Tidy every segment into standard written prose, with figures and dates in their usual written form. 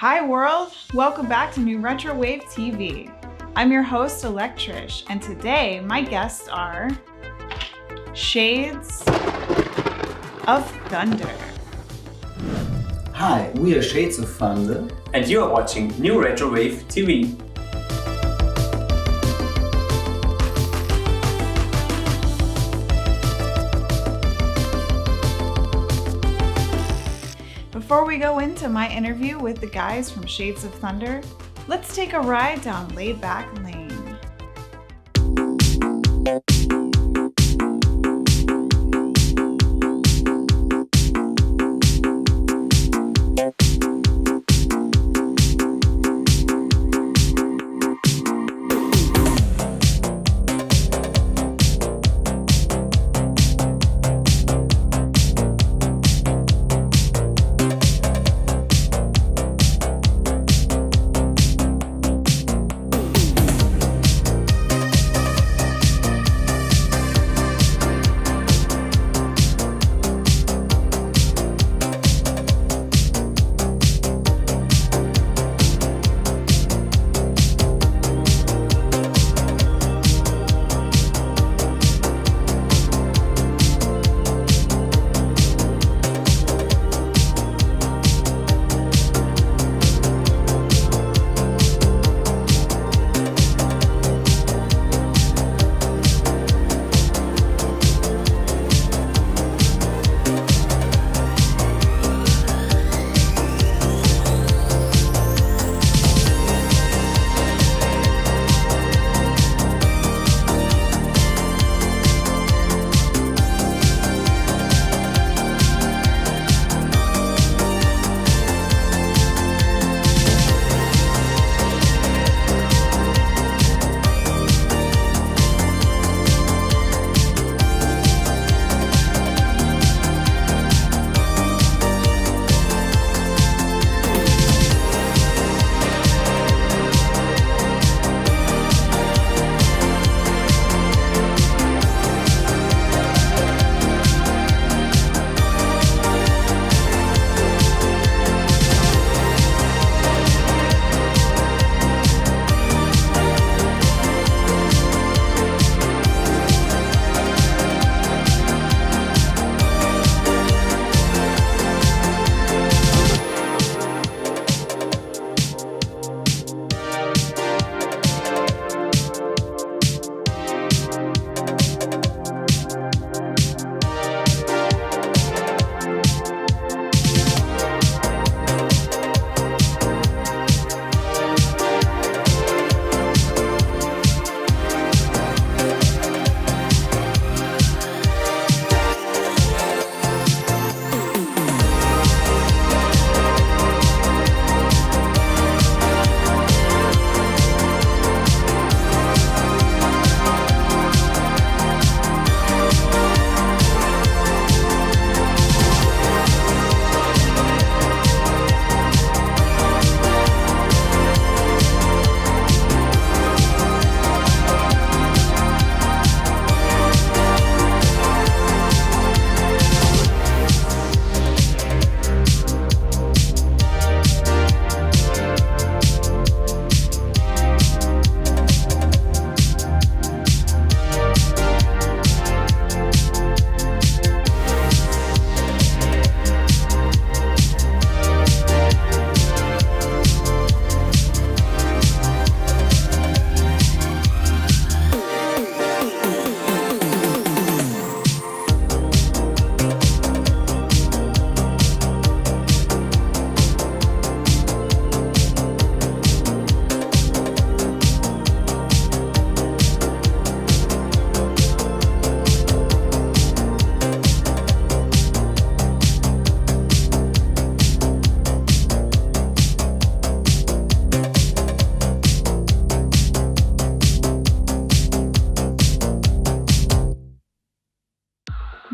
Hi world, welcome back to NewRetroWave TV. I'm your host Electrish, and today my guests are Shades of Thunder. Hi, we are Shades of Thunder. And you are watching NewRetroWave TV. Before we go into my interview with the guys from Shades of Thunder, let's take a ride down Laid Back Lane.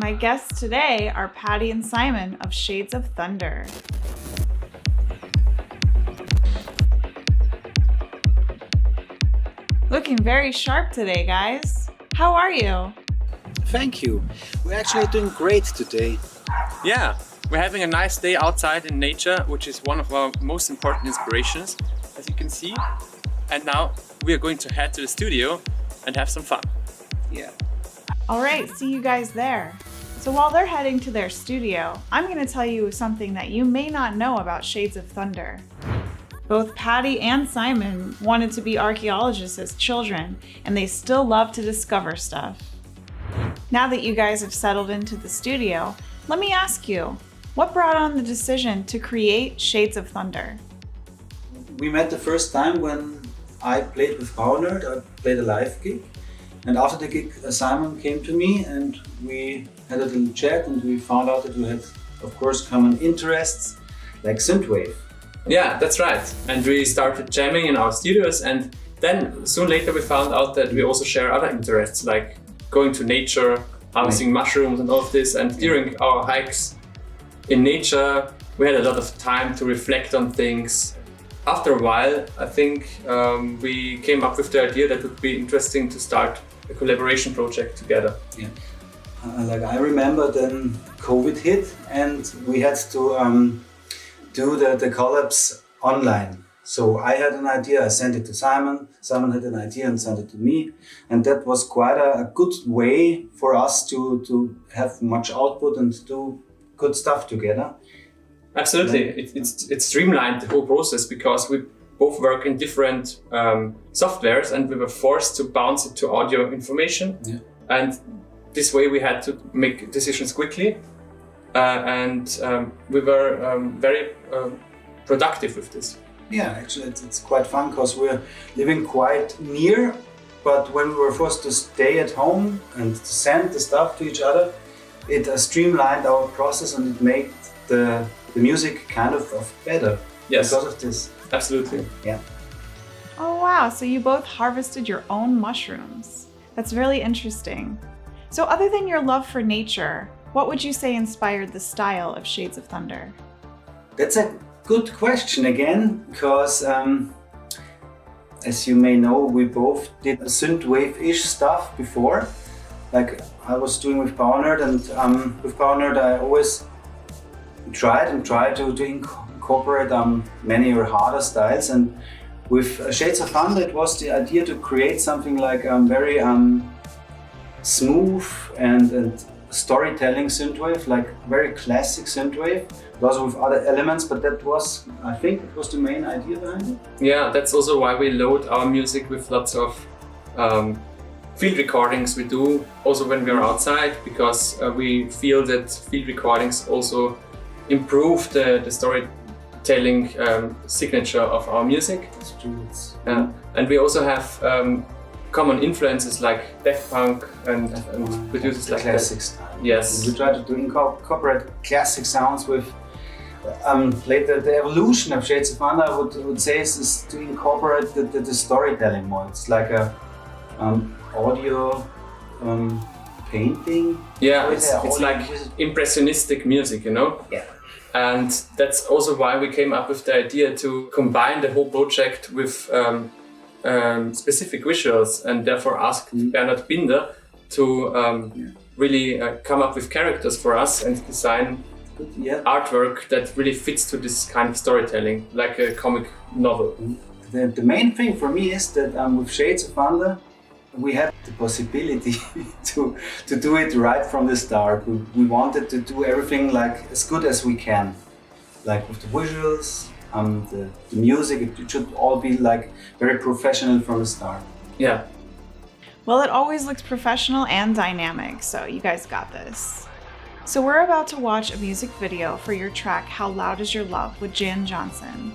My guests today are Patty and Simon of Shades of Thunder. Looking very sharp today, guys. How are you? Thank you. We're actually doing great today. Yeah, we're having a nice day outside in nature, which is one of our most important inspirations, as you can see. And now we are going to head to the studio and have some fun. Yeah. All right, see you guys there. So while they're heading to their studio, I'm going to tell you something that you may not know about Shades of Thunder. Both Patty and Simon wanted to be archaeologists as children, and they still love to discover stuff. Now that you guys have settled into the studio, let me ask you, what brought on the decision to create Shades of Thunder? We met the first time when I played with Power Nerd. I played a live gig. And after the gig, Simon came to me and we had a little chat and we found out that we had, of course, common interests like synthwave. Yeah, that's right. And we started jamming in our studios, and then soon later we found out that we also share other interests like going to nature, harvesting mushrooms and all of this. And during our hikes in nature, we had a lot of time to reflect on things. After a while, I think we came up with the idea that it would be interesting to start a collaboration project together. Yeah. I remember then COVID hit and we had to do the collabs online. So I had an idea, I sent it to Simon. Simon had an idea and sent it to me. And that was quite a good way for us to have much output and do good stuff together. Absolutely, it streamlined the whole process because we both work in different softwares and we were forced to bounce it to audio information. Yeah. And this way we had to make decisions quickly and we were very productive with this. Yeah, actually it's quite fun because we're living quite near, but when we were forced to stay at home and to send the stuff to each other, it streamlined our process and it made the music kind of better. Yes. Because of this. Absolutely. Yeah. Oh wow, so you both harvested your own mushrooms. That's really interesting. So other than your love for nature, what would you say inspired the style of Shades of Thunder? That's a good question again, because as you may know, we both did synthwave-ish stuff before. Like I was doing with Power Nerd, and with Power Nerd I always tried to incorporate many or harder styles, and with Shades of Thunder it was the idea to create something like very smooth and storytelling synthwave, like very classic synthwave, but also with other elements, but that was, I think, it was the main idea behind it. Yeah, that's also why we load our music with lots of field recordings we do also when we're outside, because we feel that field recordings also improve the storytelling signature of our music. That's true. And we also have common influences like Daft Punk and producers like classic that. style. Yes. We try to incorporate classic sounds with later the evolution of Shades of Thunder. I would say is to incorporate the storytelling more. It's like a audio painting. Yeah, it's like impressionistic music, you know? Yeah. And that's also why we came up with the idea to combine the whole project with specific visuals, and therefore asked Bernhard Binder to really come up with characters for us and design artwork that really fits to this kind of storytelling, like a comic novel. The main thing for me is that with Shades of Thunder we had the possibility to do it right from the start. We wanted to do everything like as good as we can, like with the visuals, the music. It should all be like very professional from the start. Yeah. Well, it always looks professional and dynamic, so you guys got this. So we're about to watch a music video for your track How Loud Is Your Love with Jan Johnston.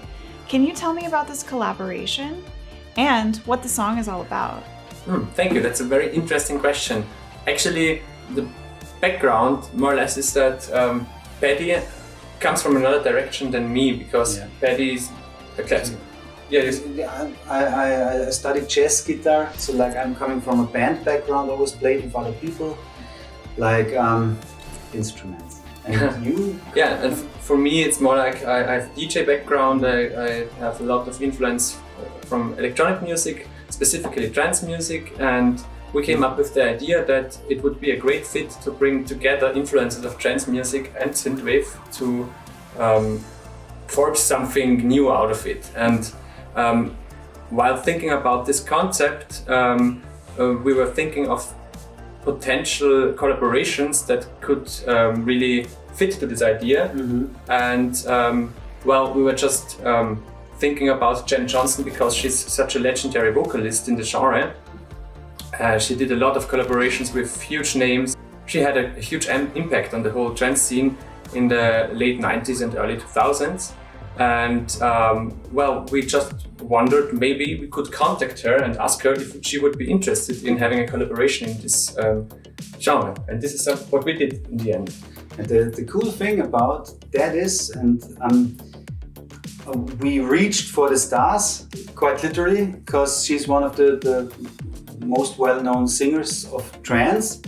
Can you tell me about this collaboration and what the song is all about? Thank you, that's a very interesting question. Actually, the background more or less is that Paddy comes from another direction than me, because Paddy is a classic. I studied jazz guitar, so like I'm coming from a band background, always played with other people. Like instruments. And you? Yeah, and for me it's more like I have DJ background, I have a lot of influence from electronic music, specifically trance music, and we came up with the idea that it would be a great fit to bring together influences of trance music and synthwave to forge something new out of it. And while thinking about this concept, we were thinking of potential collaborations that could really fit to this idea. And well, we were just thinking about Jan Johnston because she's such a legendary vocalist in the genre. She did a lot of collaborations with huge names. She had a huge impact on the whole trance scene in the late 90s and early 2000s. And well, we just wondered maybe we could contact her and ask her if she would be interested in having a collaboration in this genre. And this is what we did in the end. And the cool thing about that is, and we reached for the stars, quite literally, because she's one of the most well-known singers of trance,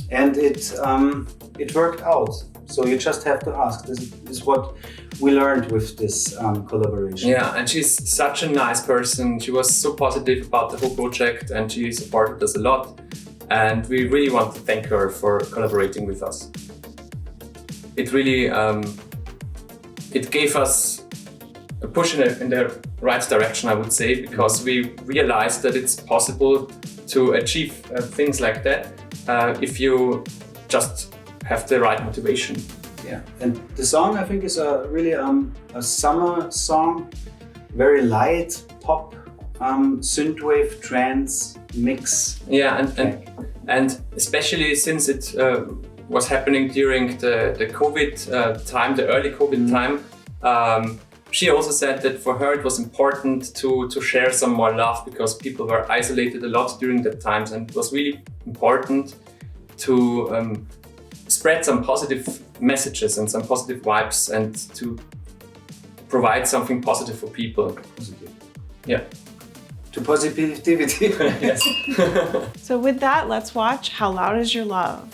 and it worked out. So you just have to ask. This is what we learned with this collaboration. Yeah, and she's such a nice person. She was so positive about the whole project, and she supported us a lot. And we really want to thank her for collaborating with us. It really it gave us a push in the right direction, I would say, because we realized that it's possible to achieve things like that if you just have the right motivation. Yeah, and the song I think is really a summer song, very light pop, synthwave trance mix. Yeah, and especially since it was happening during the COVID time, the early COVID time. She also said that for her it was important to share some more love because people were isolated a lot during that times, and it was really important to spread some positive messages and some positive vibes and to provide something positive for people. Positive. Yeah. To positivity. Yes. So with that, let's watch How Loud Is Your Love?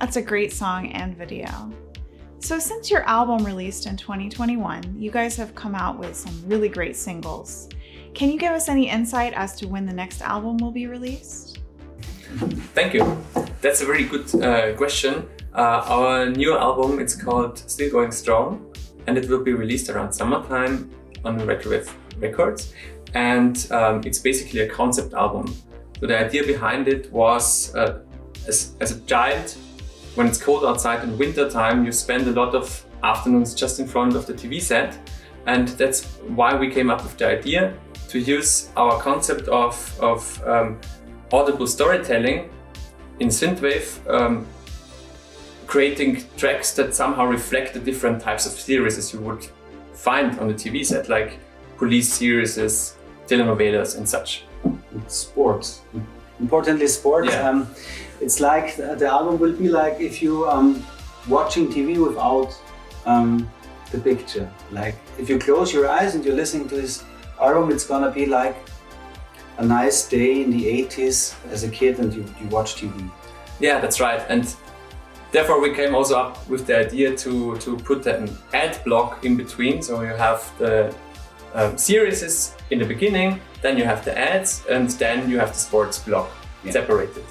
That's a great song and video. So since your album released in 2021, you guys have come out with some really great singles. Can you give us any insight as to when the next album will be released? Thank you. That's a very good question. Our new album, it's called Still Going Strong, and it will be released around summertime on NewRetroWave Records. And it's basically a concept album. So the idea behind it was, as a child, when it's cold outside in winter time, you spend a lot of afternoons just in front of the TV set. And that's why we came up with the idea to use our concept of audible storytelling in synthwave, creating tracks that somehow reflect the different types of series as you would find on the TV set, like police series, telenovelas and such. Sports. Importantly, sports. Yeah. It's like the album will be like if you watching TV without the picture. Like if you close your eyes and you're listening to this album, it's gonna be like a nice day in the 80s as a kid and you watch TV. Yeah, that's right. And therefore we came also up with the idea to put an ad block in between. So you have the series in the beginning, then you have the ads, and then you have the sports block separated.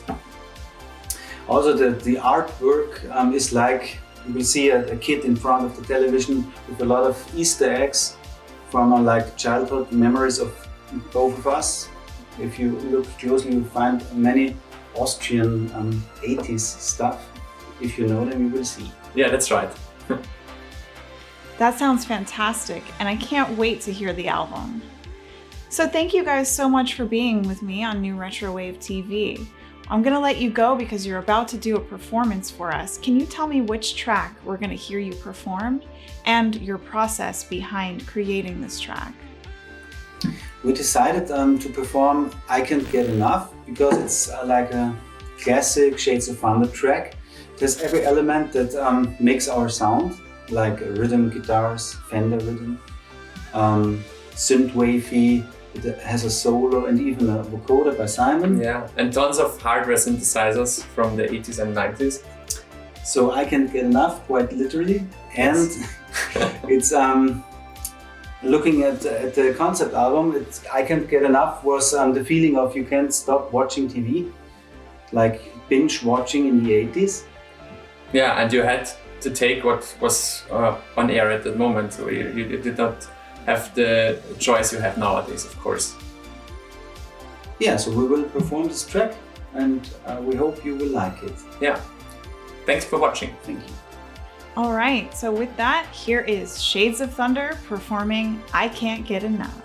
Also the artwork is like, you will see a kid in front of the television with a lot of Easter eggs from our like childhood memories of both of us. If you look closely, you'll find many Austrian 80s stuff. If you know them, you will see. Yeah, that's right. That sounds fantastic, and I can't wait to hear the album. So thank you guys so much for being with me on NewRetroWave TV. I'm gonna let you go because you're about to do a performance for us. Can you tell me which track we're gonna hear you perform and your process behind creating this track? We decided to perform I Can't Get Enough because it's like a classic Shades of Thunder track. There's every element that makes our sound, like rhythm guitars, Fender rhythm, synthwavey. It has a solo and even a vocoder by Simon. Yeah, and tons of hardware synthesizers from the 80s and 90s. So I Can't Get Enough, quite literally. And it's looking at the concept album, I Can't Get Enough was the feeling of you can't stop watching TV, like binge watching in the 80s. Yeah, and you had to take what was on air at the moment, so you did not have the choice you have nowadays, of course. Yeah, so we will perform this track and we hope you will like it. Yeah, thanks for watching. Thank you. All right, so with that, here is Shades of Thunder performing I Can't Get Enough.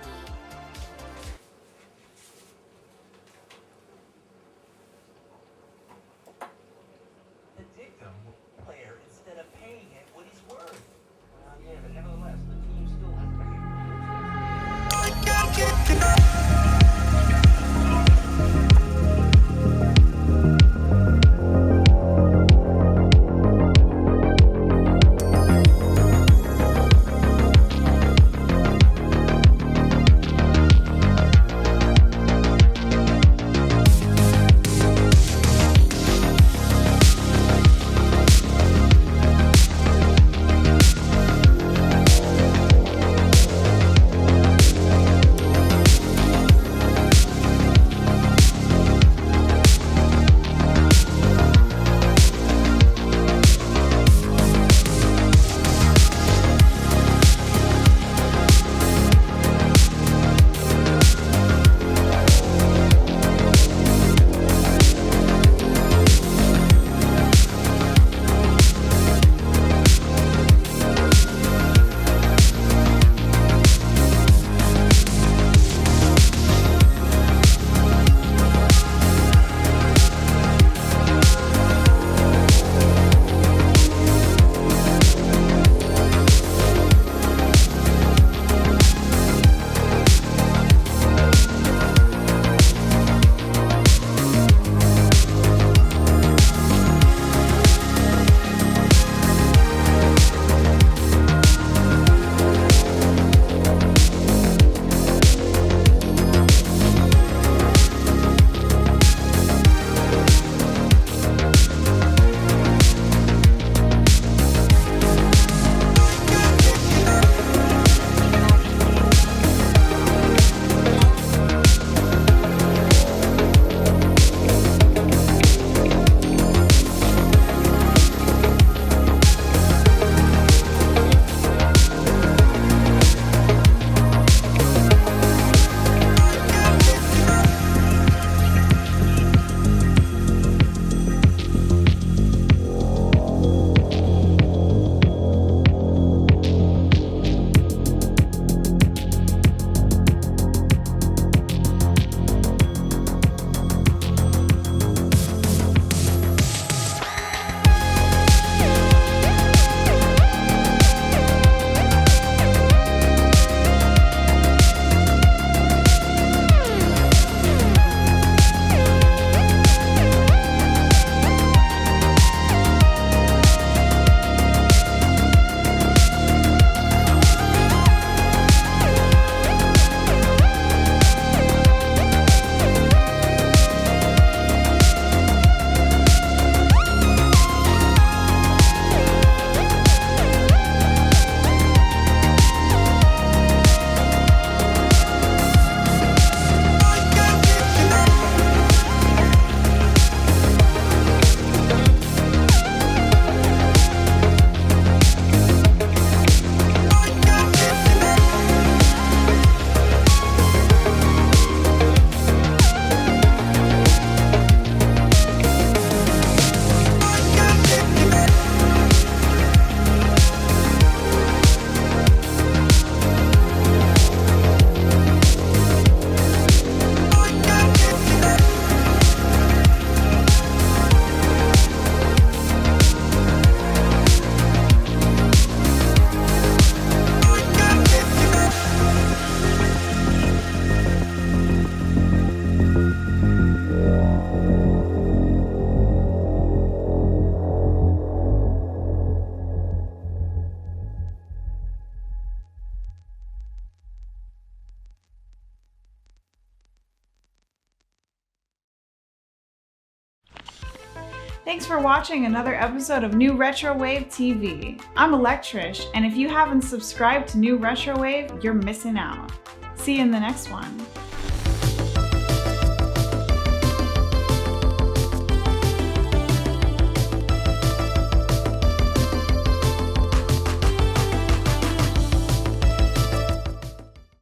Thanks for watching another episode of NewRetroWave TV. I'm Electrish, and if you haven't subscribed to NewRetroWave, you're missing out. See you in the next one.